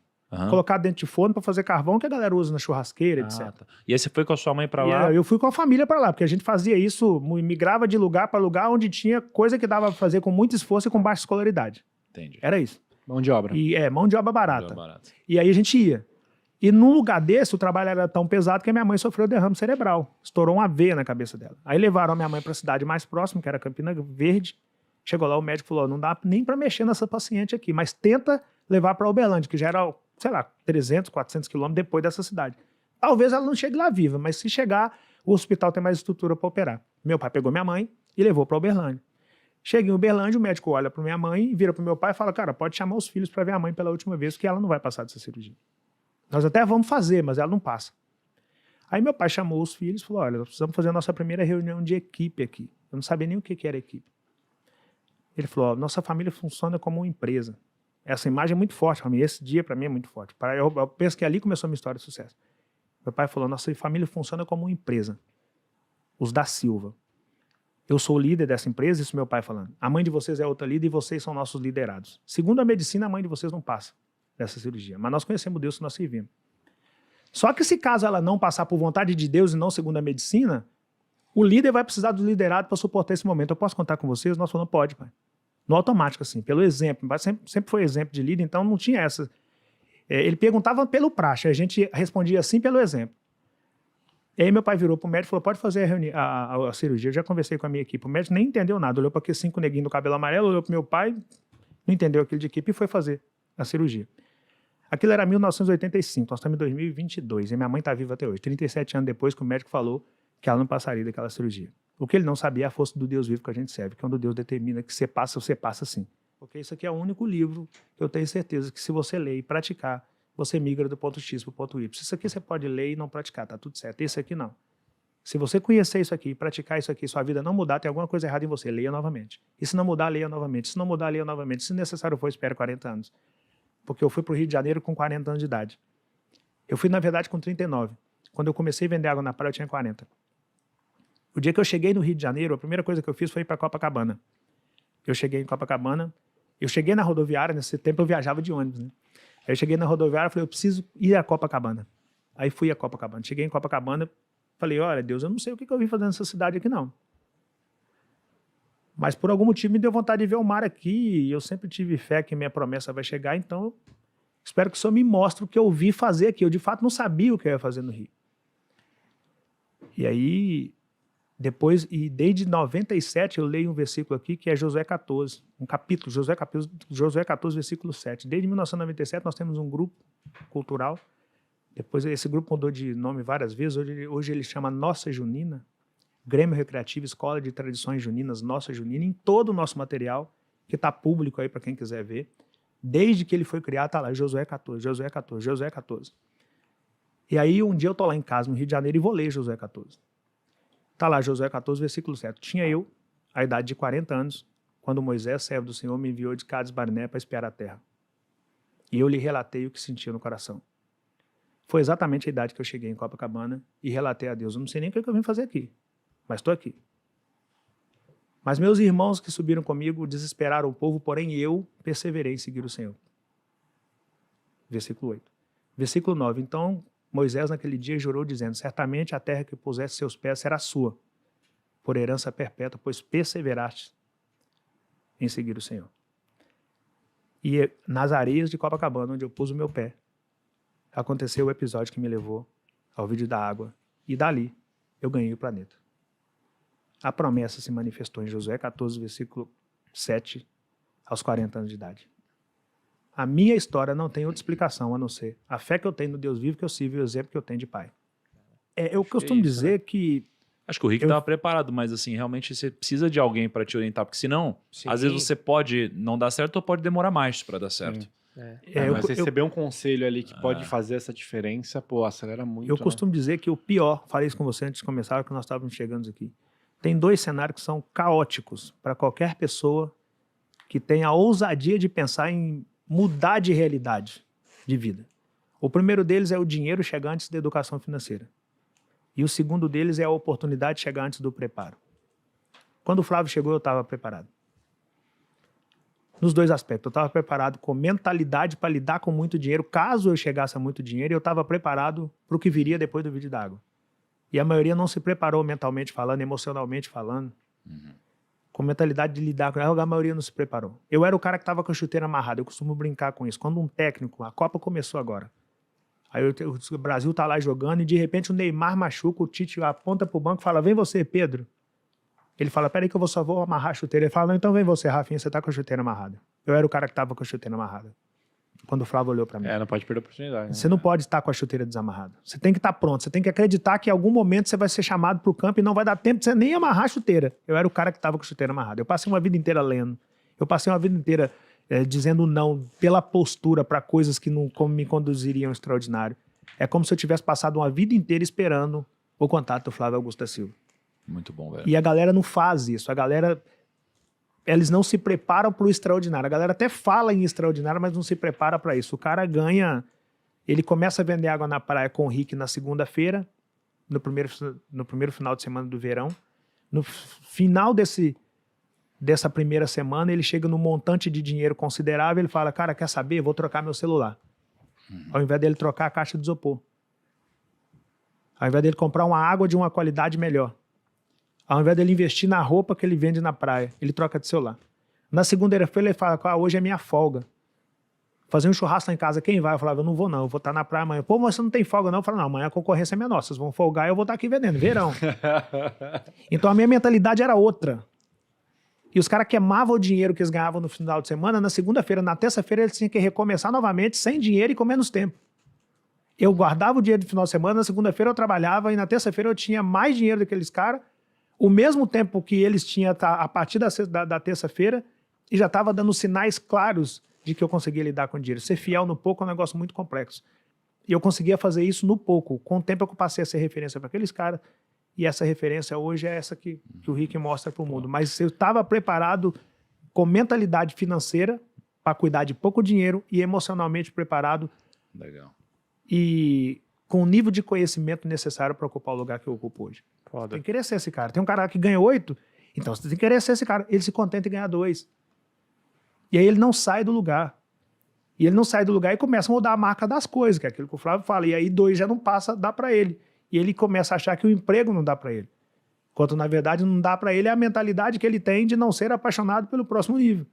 colocar dentro de forno para fazer carvão, que a galera usa na churrasqueira, etc. Tá. E aí você foi com a sua mãe para lá? Eu fui com a família para lá, porque a gente fazia isso, migrava de lugar para lugar onde tinha coisa que dava para fazer com muito esforço e com baixa escolaridade. Entendi. Era isso. Mão de obra. Mão de obra barata. E aí a gente ia. E num lugar desse, o trabalho era tão pesado que a minha mãe sofreu derrame cerebral. Estourou uma veia na cabeça dela. Aí levaram a minha mãe para a cidade mais próxima, que era Campina Verde. Chegou lá, o médico falou, não dá nem para mexer nessa paciente aqui, mas tenta levar para Uberlândia, que já era, sei lá, 300, 400 quilômetros depois dessa cidade. Talvez ela não chegue lá viva, mas se chegar, o hospital tem mais estrutura para operar. Meu pai pegou minha mãe e levou para Uberlândia. Cheguei em Uberlândia, o médico olha para minha mãe, vira para o meu pai e fala, cara, pode chamar os filhos para ver a mãe pela última vez, que ela não vai passar dessa cirurgia. Nós até vamos fazer, mas ela não passa. Aí meu pai chamou os filhos e falou, olha, nós precisamos fazer a nossa primeira reunião de equipe aqui. Eu não sabia nem o que era equipe. Ele falou, nossa família funciona como uma empresa. Essa imagem é muito forte para mim, esse dia para mim é muito forte. Eu penso que ali começou a minha história de sucesso. Meu pai falou, nossa família funciona como uma empresa. Os da Silva. Eu sou o líder dessa empresa, isso meu pai falando. A mãe de vocês é outra líder e vocês são nossos liderados. Segundo a medicina, a mãe de vocês não passa dessa cirurgia. Mas nós conhecemos Deus que nós servimos. Só que se caso ela não passar por vontade de Deus e não segundo a medicina, o líder vai precisar do liderado para suportar esse momento. Eu posso contar com vocês? Nós falamos, pode, pai. No automático, assim, pelo exemplo. Meu pai sempre foi exemplo de líder, então não tinha essa. Ele perguntava pelo praxe, a gente respondia assim pelo exemplo. E aí meu pai virou pro médico e falou, pode fazer a cirurgia. Eu já conversei com a minha equipe. O médico nem entendeu nada. Olhou para aqueles 5 neguinhos do cabelo amarelo, olhou pro meu pai, não entendeu aquilo de equipe e foi fazer a cirurgia. Aquilo era 1985, nós estamos em 2022, e minha mãe está viva até hoje, 37 anos depois que o médico falou que ela não passaria daquela cirurgia. O que ele não sabia é a força do Deus vivo que a gente serve, que quando Deus determina que você passa sim. Porque isso aqui é o único livro que eu tenho certeza que se você ler e praticar, você migra do ponto X para o ponto Y. Isso aqui você pode ler e não praticar, tá tudo certo. Esse aqui não. Se você conhecer isso aqui, praticar isso aqui, sua vida não mudar, tem alguma coisa errada em você, leia novamente. E se não mudar, leia novamente. Se não mudar, leia novamente. Se necessário for, espere 40 anos. Porque eu fui para o Rio de Janeiro com 40 anos de idade. Eu fui, na verdade, com 39. Quando eu comecei a vender água na praia, eu tinha 40. O dia que eu cheguei no Rio de Janeiro, a primeira coisa que eu fiz foi ir para Copacabana. Eu cheguei em Copacabana, eu cheguei na rodoviária, nesse tempo eu viajava de ônibus, né? Aí eu cheguei na rodoviária e falei, eu preciso ir a Copacabana. Aí fui a Copacabana. Cheguei em Copacabana, falei, olha, Deus, eu não sei o que eu vim fazer nessa cidade aqui, não. Mas por algum motivo me deu vontade de ver o mar aqui, e eu sempre tive fé que minha promessa vai chegar, então eu espero que o Senhor me mostre o que eu vi fazer aqui. Eu, de fato, não sabia o que eu ia fazer no Rio. E aí, depois, e desde 97, eu leio um versículo aqui, que é Josué 14, um capítulo, Josué 14, versículo 7. Desde 1997, nós temos um grupo cultural. Depois, esse grupo mudou de nome várias vezes. Hoje ele chama Nossa Junina. Grêmio Recreativo, Escola de Tradições Juninas, Nossa Junina, em todo o nosso material, que está público aí para quem quiser ver. Desde que ele foi criado, está lá, Josué 14, Josué 14, Josué 14. E aí, um dia eu estou lá em casa, no Rio de Janeiro, e vou ler Josué 14. Está lá, Josué 14, versículo 7. Tinha eu, a idade de 40 anos, quando Moisés, servo do Senhor, me enviou de Cades Barnea para espiar a terra. E eu lhe relatei o que sentia no coração. Foi exatamente a idade que eu cheguei em Copacabana e relatei a Deus. Eu não sei nem o que eu vim fazer aqui, mas estou aqui. Mas meus irmãos que subiram comigo desesperaram o povo, porém eu perseverei em seguir o Senhor. Versículo 8. Versículo 9. Então Moisés naquele dia jurou dizendo, certamente a terra que pusesse seus pés será sua, por herança perpétua, pois perseveraste em seguir o Senhor. E nas areias de Copacabana, onde eu pus o meu pé, aconteceu o episódio que me levou ao vídeo da água, e dali eu ganhei o planeta. A promessa se manifestou em Josué 14, versículo 7, aos 40 anos de idade. A minha história não tem outra explicação a não ser a fé que eu tenho no Deus vivo que eu sirvo e o exemplo que eu tenho de pai. Eu costumo dizer que... Acho que o Rick estava preparado, mas assim, realmente você precisa de alguém para te orientar, porque senão, às vezes você pode não dar certo ou pode demorar mais para dar certo. Mas receber um conselho ali que pode fazer essa diferença, pô, acelera muito. Eu costumo dizer que o pior, falei isso com você antes de começar, que nós estávamos chegando aqui. Tem 2 cenários que são caóticos para qualquer pessoa que tenha a ousadia de pensar em mudar de realidade de vida. O primeiro deles é o dinheiro chegar antes da educação financeira. E o segundo deles é a oportunidade de chegar antes do preparo. Quando o Flávio chegou, eu estava preparado. Nos 2 aspectos. Eu estava preparado com mentalidade para lidar com muito dinheiro. Caso eu chegasse a muito dinheiro, eu estava preparado para o que viria depois do vídeo d'água. E a maioria não se preparou mentalmente falando, emocionalmente falando. Com mentalidade de lidar com ela, a maioria não se preparou. Eu era o cara que estava com a chuteira amarrada. Eu costumo brincar com isso. Quando um técnico, a Copa começou agora, Aí o Brasil tá lá jogando e de repente o Neymar machuca, o Tite aponta pro banco e fala, vem você, Pedro. Ele fala, peraí que eu só vou amarrar a chuteira. Ele fala, não, então vem você, Rafinha, você tá com a chuteira amarrada. Eu era o cara que tava com a chuteira amarrada. Quando o Flávio olhou pra mim. Não pode perder a oportunidade. Né? Você não pode estar com a chuteira desamarrada. Você tem que estar pronto. Você tem que acreditar que em algum momento você vai ser chamado pro campo e não vai dar tempo de você nem amarrar a chuteira. Eu era o cara que tava com a chuteira amarrada. Eu passei uma vida inteira lendo. Eu passei uma vida inteira dizendo não pela postura para coisas que não me conduziriam ao extraordinário. É como se eu tivesse passado uma vida inteira esperando o contato do Flávio Augusto da Silva. Muito bom, velho. E a galera não faz isso. A galera... Eles não se preparam para o extraordinário. A galera até fala em extraordinário, mas não se prepara para isso. O cara ganha... Ele começa a vender água na praia com o Rick na segunda-feira, no primeiro final de semana do verão. No final dessa primeira semana, ele chega num montante de dinheiro considerável. Ele fala, cara, quer saber? Vou trocar meu celular. Ao invés dele trocar a caixa de isopor. Ao invés dele comprar uma água de uma qualidade melhor. Ao invés dele investir na roupa que ele vende na praia, ele troca de celular. Na segunda-feira ele fala, hoje é minha folga. Fazer um churrasco lá em casa, quem vai? Eu falava, eu não vou não, eu vou estar na praia amanhã. Pô, mas você não tem folga não? Eu falo, não, amanhã a concorrência é minha nossa, vocês vão folgar e eu vou estar aqui vendendo, verão. Então a minha mentalidade era outra. E os caras queimavam o dinheiro que eles ganhavam no final de semana, na segunda-feira, na terça-feira eles tinham que recomeçar novamente, sem dinheiro e com menos tempo. Eu guardava o dinheiro do final de semana, na segunda-feira eu trabalhava e na terça-feira eu tinha mais dinheiro daqueles caras, o mesmo tempo que eles tinham a partir da terça-feira, e já estava dando sinais claros de que eu conseguia lidar com o dinheiro. Ser fiel no pouco é um negócio muito complexo. E eu conseguia fazer isso no pouco. Com o tempo eu passei a ser referência para aqueles caras, e essa referência hoje é essa que o Rick mostra para o mundo. Mas eu estava preparado com mentalidade financeira para cuidar de pouco dinheiro e emocionalmente preparado. Legal. E com o nível de conhecimento necessário para ocupar o lugar que eu ocupo hoje. Foda. Tem que querer ser esse cara. Tem um cara que ganha 8, então você tem que querer ser esse cara. Ele se contenta em ganhar 2. E aí ele não sai do lugar. E ele não sai do lugar e começa a mudar a marca das coisas, que é aquilo que o Flávio fala. E aí 2 já não passa, dá para ele. E ele começa a achar que o emprego não dá para ele. Enquanto, na verdade, não dá para ele é a mentalidade que ele tem de não ser apaixonado pelo próximo nível.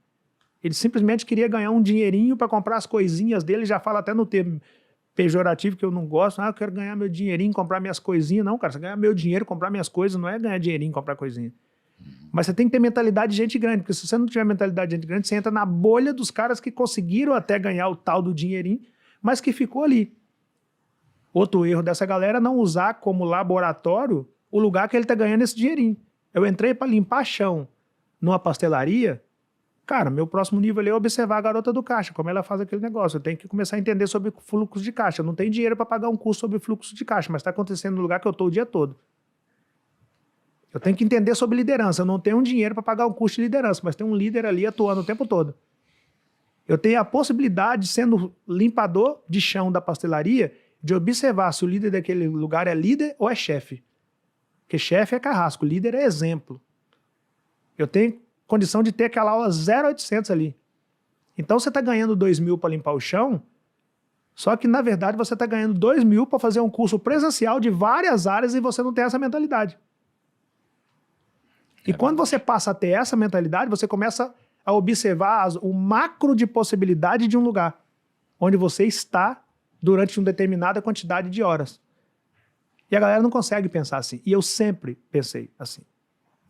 Ele simplesmente queria ganhar um dinheirinho para comprar as coisinhas dele, já fala até no termo pejorativo que eu não gosto. Eu quero ganhar meu dinheirinho, comprar minhas coisinhas. Não, cara, você ganhar meu dinheiro, comprar minhas coisas, não é ganhar dinheirinho, comprar coisinha. Mas você tem que ter mentalidade de gente grande, porque se você não tiver mentalidade de gente grande, você entra na bolha dos caras que conseguiram até ganhar o tal do dinheirinho, mas que ficou ali. Outro erro dessa galera é não usar como laboratório o lugar que ele tá ganhando esse dinheirinho. Eu entrei para limpar chão numa pastelaria. Cara, meu próximo nível ali é observar a garota do caixa, como ela faz aquele negócio. Eu tenho que começar a entender sobre fluxo de caixa. Eu não tenho dinheiro para pagar um curso sobre fluxo de caixa, mas está acontecendo no lugar que eu estou o dia todo. Eu tenho que entender sobre liderança. Eu não tenho dinheiro para pagar um curso de liderança, mas tem um líder ali atuando o tempo todo. Eu tenho a possibilidade, sendo limpador de chão da pastelaria, de observar se o líder daquele lugar é líder ou é chefe. Porque chefe é carrasco, líder é exemplo. Eu tenho condição de ter aquela aula 0800 ali. Então você está ganhando 2.000 para limpar o chão, só que na verdade você está ganhando 2.000 para fazer um curso presencial de várias áreas e você não tem essa mentalidade. E quando você passa a ter essa mentalidade, você começa a observar o macro de possibilidade de um lugar, onde você está durante uma determinada quantidade de horas. E a galera não consegue pensar assim. E eu sempre pensei assim.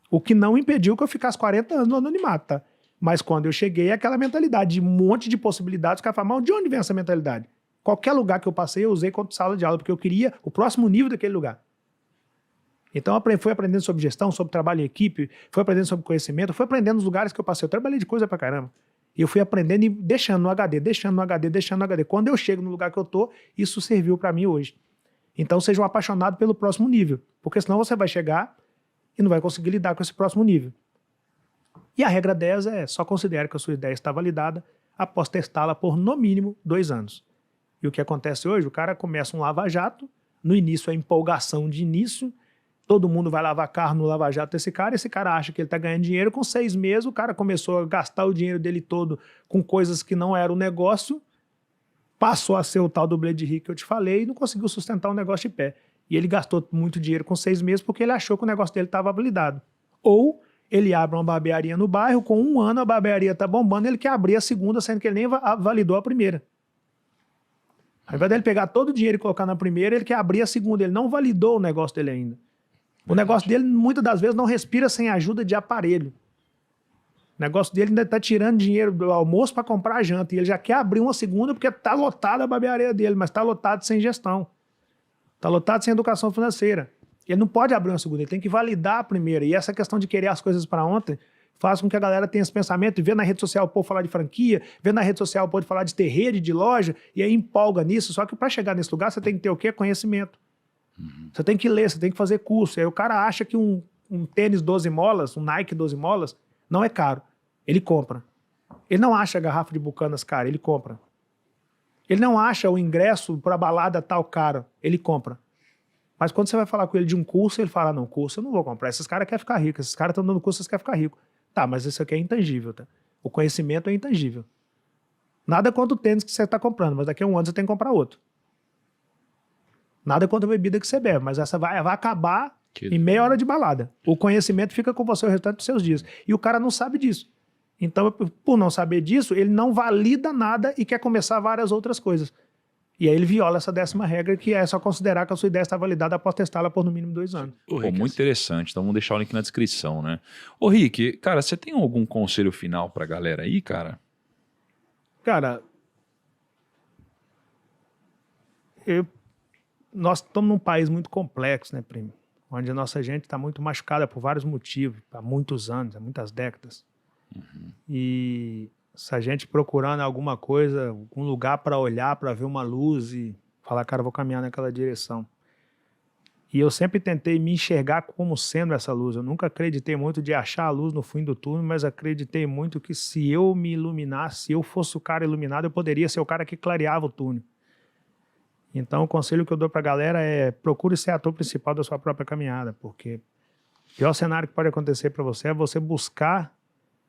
O que não impediu que eu ficasse 40 anos no anonimato, tá? Mas quando eu cheguei, aquela mentalidade de um monte de possibilidades, o cara fala, mas de onde vem essa mentalidade? Qualquer lugar que eu passei, eu usei como sala de aula, porque eu queria o próximo nível daquele lugar. Então, fui aprendendo sobre gestão, sobre trabalho em equipe, fui aprendendo sobre conhecimento, fui aprendendo nos lugares que eu passei. Eu trabalhei de coisa pra caramba. E eu fui aprendendo e deixando no HD, deixando no HD, deixando no HD. Quando eu chego no lugar que eu tô, isso serviu pra mim hoje. Então, seja um apaixonado pelo próximo nível, porque senão você vai chegar e não vai conseguir lidar com esse próximo nível. E a regra 10 é, só considere que a sua ideia está validada após testá-la por, no mínimo, 2 anos. E o que acontece hoje? O cara começa um lava-jato, no início é empolgação de início, todo mundo vai lavar carro no lava-jato desse cara, esse cara acha que ele está ganhando dinheiro, com 6 meses o cara começou a gastar o dinheiro dele todo com coisas que não eram negócio, passou a ser o tal do Blade Rick que eu te falei e não conseguiu sustentar o negócio de pé. E ele gastou muito dinheiro com 6 meses porque ele achou que o negócio dele estava validado. Ou ele abre uma barbearia no bairro, com 1 ano a barbearia está bombando, ele quer abrir a segunda, sendo que ele nem validou a primeira. Ao invés dele pegar todo o dinheiro e colocar na primeira, ele quer abrir a segunda. Ele não validou o negócio dele ainda. O negócio dele, muitas das vezes, não respira sem ajuda de aparelho. O negócio dele ainda está tirando dinheiro do almoço para comprar a janta. E ele já quer abrir uma segunda porque está lotada a barbearia dele, mas está lotado sem gestão. Está lotado sem educação financeira. Ele não pode abrir uma segunda, ele tem que validar a primeira. E essa questão de querer as coisas para ontem faz com que a galera tenha esse pensamento, vê na rede social o povo falar de franquia, vê na rede social o povo falar de ter rede, de loja, e aí empolga nisso. Só que para chegar nesse lugar, você tem que ter o quê? Conhecimento. Você tem que ler, você tem que fazer curso. Aí o cara acha que um tênis 12 molas, um Nike 12 molas, não é caro. Ele compra. Ele não acha a garrafa de Bucanas cara, ele compra. Ele não acha o ingresso para a balada tal caro, ele compra. Mas quando você vai falar com ele de um curso, ele fala, não, curso eu não vou comprar. Esses caras querem ficar ricos, esses caras estão dando curso, eles querem ficar ricos. Tá, mas isso aqui é intangível, tá? O conhecimento é intangível. Nada contra o tênis que você está comprando, mas daqui a um ano você tem que comprar outro. Nada contra a bebida que você bebe, mas essa vai acabar em meia hora de balada. O conhecimento fica com você o restante dos seus dias. E o cara não sabe disso. Então, por não saber disso, ele não valida nada e quer começar várias outras coisas. E aí ele viola essa 10ª regra, que é só considerar que a sua ideia está validada após testá-la por no mínimo 2 anos. Pô, muito interessante. Então vamos deixar o link na descrição, né? Ô, Rick, cara, você tem algum conselho final pra galera aí, cara? Cara, nós estamos num país muito complexo, né, primo? Onde a nossa gente está muito machucada por vários motivos, há muitos anos, há muitas décadas. E essa gente procurando alguma coisa, algum lugar para olhar, para ver uma luz e falar, cara, eu vou caminhar naquela direção. E eu sempre tentei me enxergar como sendo essa luz. Eu nunca acreditei muito de achar a luz no fim do túnel, mas acreditei muito que se eu me iluminasse, se eu fosse o cara iluminado, eu poderia ser o cara que clareava o túnel. Então, o conselho que eu dou para a galera é procure ser ator principal da sua própria caminhada, porque o pior cenário que pode acontecer para você é você buscar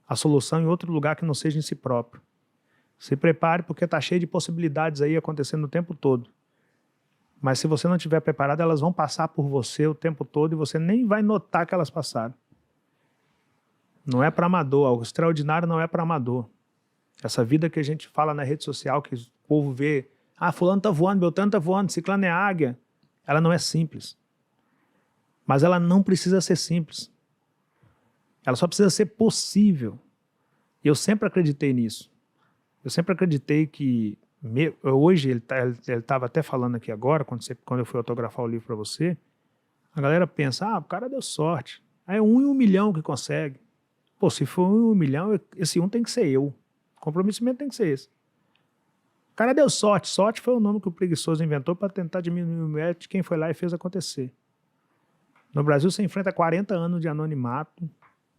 a solução em outro lugar que não seja em si próprio. Se prepare, porque está cheio de possibilidades aí acontecendo o tempo todo. Mas se você não estiver preparado, elas vão passar por você o tempo todo e você nem vai notar que elas passaram. Não é para amador, o extraordinário não é para amador. Essa vida que a gente fala na rede social, que o povo vê, fulano tá voando, Beltrano tá voando, ciclano é águia, ela não é simples. Mas ela não precisa ser simples. Ela só precisa ser possível. E eu sempre acreditei nisso. Eu sempre acreditei que... Hoje, ele estava até falando aqui agora, quando eu fui autografar o livro para você, a galera pensa, o cara deu sorte. Aí é 1 em 1 milhão que consegue. Pô, se for 1 em 1 milhão, esse 1 tem que ser eu. O comprometimento tem que ser esse. O cara deu sorte. Sorte foi o nome que o preguiçoso inventou para tentar diminuir o mérito de quem foi lá e fez acontecer. No Brasil, você enfrenta 40 anos de anonimato,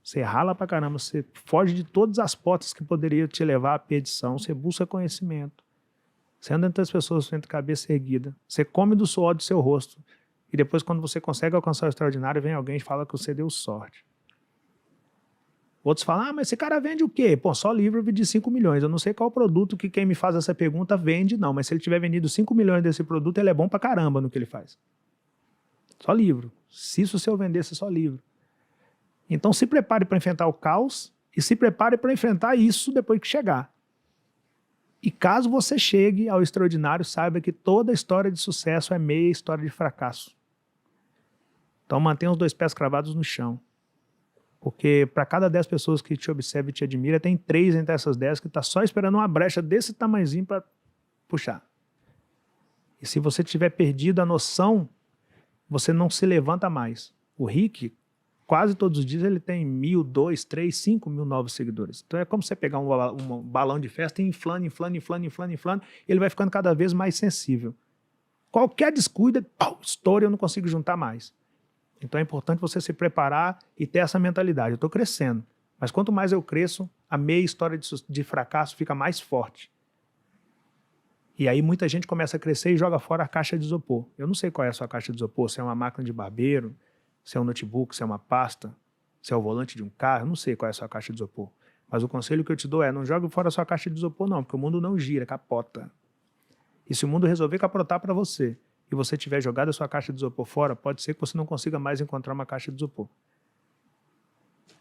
você rala pra caramba, você foge de todas as portas que poderiam te levar à perdição, você busca conhecimento. Você anda entre as pessoas, frente à cabeça erguida. Você come do suor do seu rosto. E depois, quando você consegue alcançar o extraordinário, vem alguém e fala que você deu sorte. Outros falam, mas esse cara vende o quê? Pô, só livro de 5 milhões. Eu não sei qual produto que quem me faz essa pergunta vende, não. Mas se ele tiver vendido 5 milhões desse produto, ele é bom pra caramba no que ele faz. Só livro. Se isso se eu vendesse só livro. Então se prepare para enfrentar o caos e se prepare para enfrentar isso depois que chegar. E caso você chegue ao extraordinário, saiba que toda história de sucesso é meia história de fracasso. Então mantenha os 2 pés cravados no chão. Porque para cada 10 pessoas que te observam e te admiram, tem 3 entre essas 10 que está só esperando uma brecha desse tamanhozinho para puxar. E se você tiver perdido a noção, você não se levanta mais. O Rick, quase todos os dias, ele tem 1.000, 2.000, 3.000, 5.000 novos seguidores. Então é como você pegar um balão de festa e inflando, ele vai ficando cada vez mais sensível. Qualquer descuido, estoura, eu não consigo juntar mais. Então é importante você se preparar e ter essa mentalidade. Eu estou crescendo, mas quanto mais eu cresço, a meia história de fracasso fica mais forte. E aí muita gente começa a crescer e joga fora a caixa de isopor. Eu não sei qual é a sua caixa de isopor, se é uma máquina de barbeiro, se é um notebook, se é uma pasta, se é o volante de um carro, eu não sei qual é a sua caixa de isopor. Mas o conselho que eu te dou é, não jogue fora a sua caixa de isopor não, porque o mundo não gira, capota. E se o mundo resolver capotar para você, e você tiver jogado a sua caixa de isopor fora, pode ser que você não consiga mais encontrar uma caixa de isopor.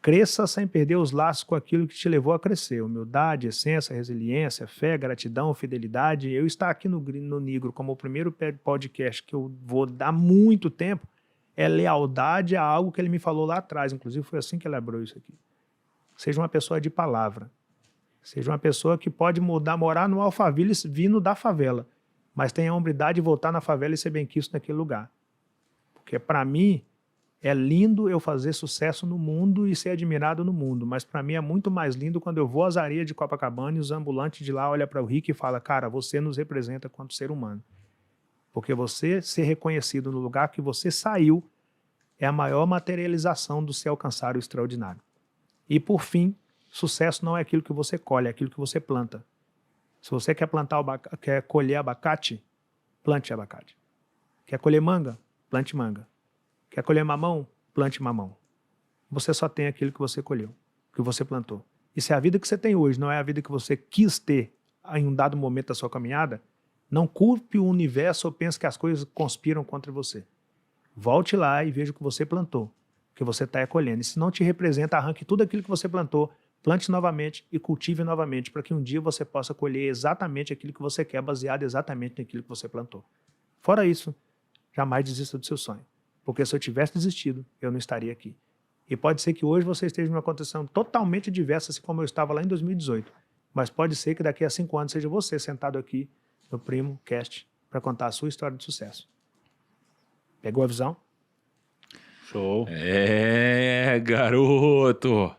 Cresça sem perder os laços com aquilo que te levou a crescer. Humildade, essência, resiliência, fé, gratidão, fidelidade. Eu estar aqui no Nigro como o primeiro podcast que eu vou dar muito tempo é lealdade a algo que ele me falou lá atrás. Inclusive, foi assim que ele elaborou isso aqui. Seja uma pessoa de palavra. Seja uma pessoa que pode morar no Alphaville vindo da favela, mas tenha a hombridade de voltar na favela e ser bem-quisto naquele lugar. Porque, para mim, é lindo eu fazer sucesso no mundo e ser admirado no mundo, mas para mim é muito mais lindo quando eu vou às areias de Copacabana e os ambulantes de lá olham para o Rick e falam, cara, você nos representa quanto ser humano. Porque você ser reconhecido no lugar que você saiu é a maior materialização do se alcançar o extraordinário. E, por fim, sucesso não é aquilo que você colhe, é aquilo que você planta. Se você quer quer colher abacate, plante abacate. Quer colher manga? Plante manga. Quer colher mamão? Plante mamão. Você só tem aquilo que você colheu, que você plantou. E se a vida que você tem hoje não é a vida que você quis ter em um dado momento da sua caminhada, não culpe o universo ou pense que as coisas conspiram contra você. Volte lá e veja o que você plantou, o que você está colhendo. E se não te representa, arranque tudo aquilo que você plantou, plante novamente e cultive novamente, para que um dia você possa colher exatamente aquilo que você quer, baseado exatamente naquilo que você plantou. Fora isso, jamais desista do seu sonho. Porque se eu tivesse desistido, eu não estaria aqui. E pode ser que hoje você esteja numa condição totalmente diversa, assim como eu estava lá em 2018. Mas pode ser que daqui a 5 anos seja você sentado aqui no Primo Cast para contar a sua história de sucesso. Pegou a visão? Show. Garoto!